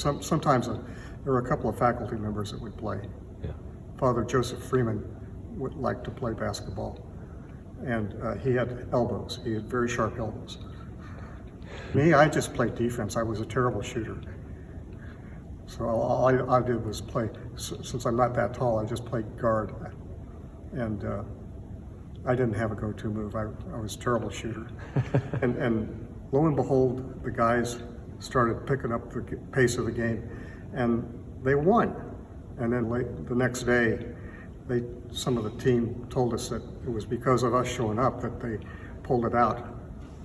Sometimes there were a couple of faculty members that would play. Yeah. Father Joseph Freeman would like to play basketball, and he had elbows. He had very sharp elbows. Me, I just played defense. I was a terrible shooter. So all I did was play. Since I'm not that tall, I just played guard, and I didn't have a go-to move. I was a terrible shooter, and lo and behold, the guys started picking up the pace of the game, and they won. And then the next day, some of the team told us that it was because of us showing up that they pulled it out.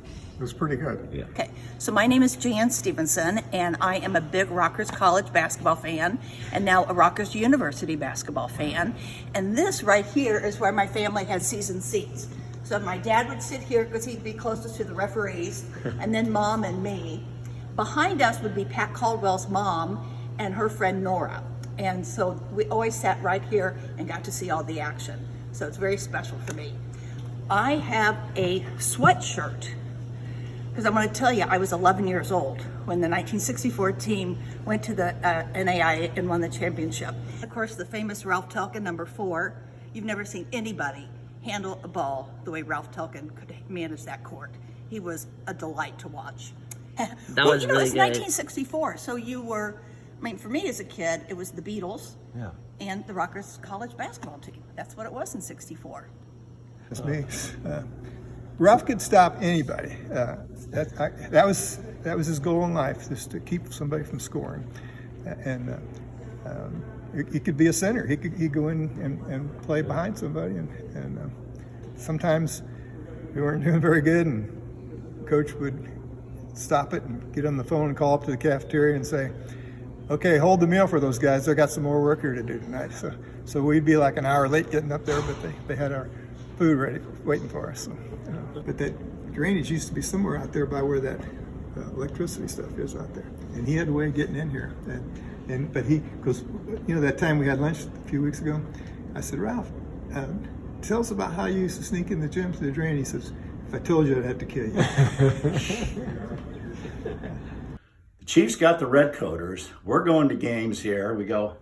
It was pretty good. Yeah. Okay, so my name is Jan Stevenson, and I am a big Rockhurst College basketball fan, and now a Rockhurst University basketball fan. And this right here is where my family had season seats. So my dad would sit here because he'd be closest to the referees, and then Mom and me. Behind us would be Pat Caldwell's mom and her friend Nora. And so we always sat right here and got to see all the action. So it's very special for me. I have a sweatshirt, because I want to tell you, I was 11 years old when the 1964 team went to the NAIA and won the championship. Of course, the famous Ralph Telkin, number 4. You've never seen anybody handle a ball the way Ralph Telkin could manage that court. He was a delight to watch. That was really it's good. 1964, so you were, I mean, for me as a kid, it was the Beatles and the Rockhurst College basketball team. That's what it was in '64. That's me. Ralph could stop anybody. That was his goal in life, just to keep somebody from scoring. And he could be a center. He'd go in and play behind somebody. And sometimes we weren't doing very good, and coach would stop it and get on the phone and call up to the cafeteria and say, "Okay, hold the meal for those guys. They got some more work here to do tonight." So we'd be like an hour late getting up there, but they had our food ready, waiting for us. But that drainage used to be somewhere out there by where that electricity stuff is out there, and he had a way of getting in here. But because that time we had lunch a few weeks ago, I said, "Ralph, tell us about how you used to sneak in the gym to the drain." He says, "If I told you, I'd have to kill you." The Chiefs got the red coaters. We're going to games here. We go,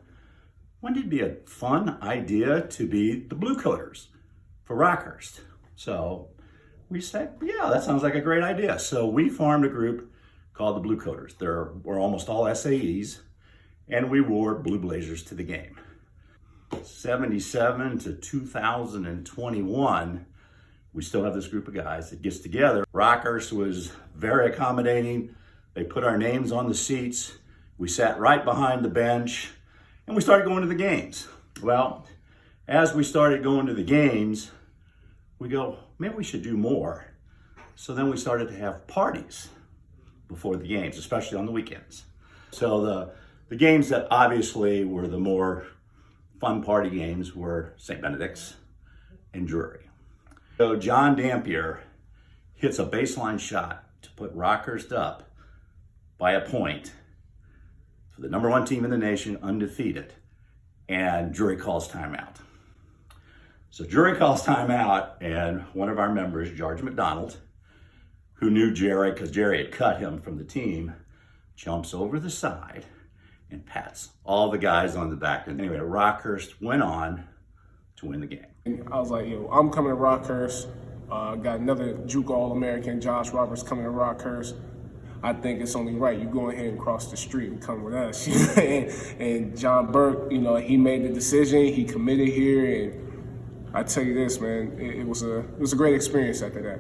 wouldn't it be a fun idea to be the blue coaters for Rockhurst? So we said, yeah, that sounds like a great idea. So we formed a group called the Blue Coaters. We're almost all SAEs, and we wore blue blazers to the game. 77 to 2021, we still have this group of guys that gets together. Rockhurst was very accommodating. They put our names on the seats. We sat right behind the bench, and we started going to the games. Well, as we started going to the games, we go, maybe we should do more. So then we started to have parties before the games, especially on the weekends. So the games that obviously were the more fun party games were St. Benedict's and Drury. So John Dampier hits a baseline shot to put Rockhurst up by a point for the number 1 team in the nation, undefeated, and Drury calls timeout. So Drury calls timeout, and one of our members, George McDonald, who knew Jerry because Jerry had cut him from the team, jumps over the side and pats all the guys on the back. And anyway, Rockhurst went on to win the game. I was like, I'm coming to Rockhurst. Got another Juke All-American, Josh Roberts, coming to Rockhurst. I think it's only right. You go ahead and cross the street and come with us. and John Burke, he made the decision. He committed here, and I tell you this, man, it was a great experience after that.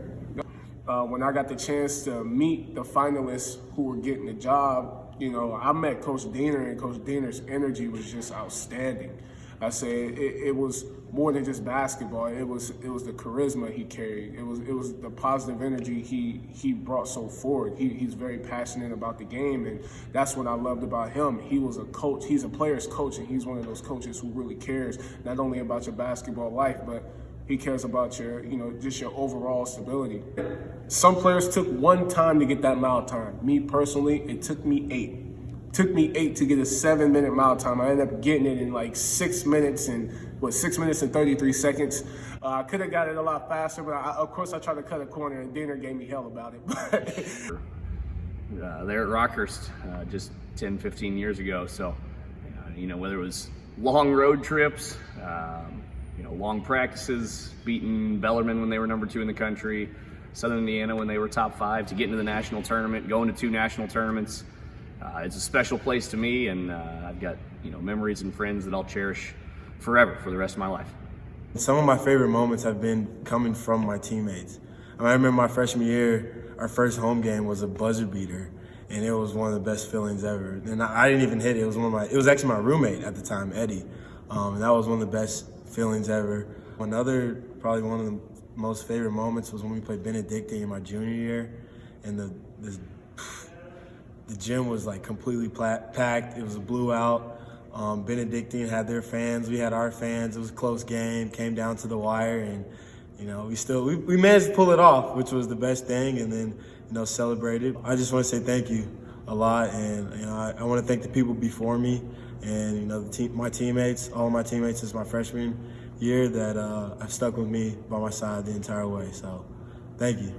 When I got the chance to meet the finalists who were getting the job, I met Coach Diener, and Coach Diener's energy was just outstanding. I said it was more than just basketball. It was the charisma he carried. It was the positive energy he brought so forward. He's very passionate about the game, and that's what I loved about him. He was a coach. He's a player's coach, and he's one of those coaches who really cares not only about your basketball life, but he cares about your, just your overall stability. Some players took 1 time to get that mile time. Me personally, it took me 8. Took me 8 to get a 7-minute mile time. I ended up getting it in like 6 minutes and 33 seconds. I could have got it a lot faster, but of course I tried to cut a corner, and Diener gave me hell about it. There at Rockhurst, just 10, 15 years ago. So, whether it was long road trips, long practices, beating Bellarmine when they were number 2 in the country, Southern Indiana when they were top 5, to get into the national tournament, going to 2 national tournaments. It's a special place to me, and I've got memories and friends that I'll cherish forever for the rest of my life. Some of my favorite moments have been coming from my teammates. I remember my freshman year, our first home game was a buzzer beater, and it was one of the best feelings ever. And I didn't even hit it. It was actually my roommate at the time, Eddie, and that was one of the best feelings ever. Probably one of the most favorite moments was when we played Benedictine in my junior year, and the gym was like completely packed. It was a blew out. Benedictine had their fans, we had our fans. It was a close game, came down to the wire, and we managed to pull it off, which was the best thing, and then celebrated. I just want to say thank you a lot, and I want to thank the people before me, and my teammates, all of my teammates since my freshman year that have stuck with me by my side the entire way. So, thank you.